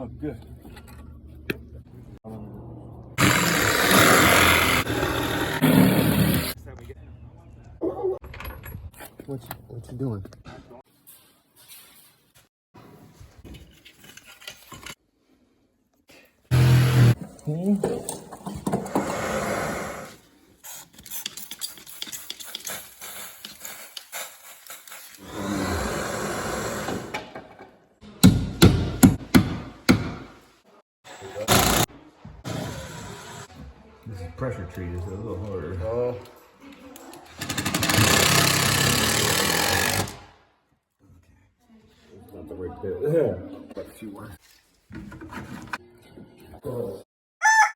Oh, good. What you doing? This is pressure treated, so it's a little harder. Not the right bit. Yeah. A few more. Oh.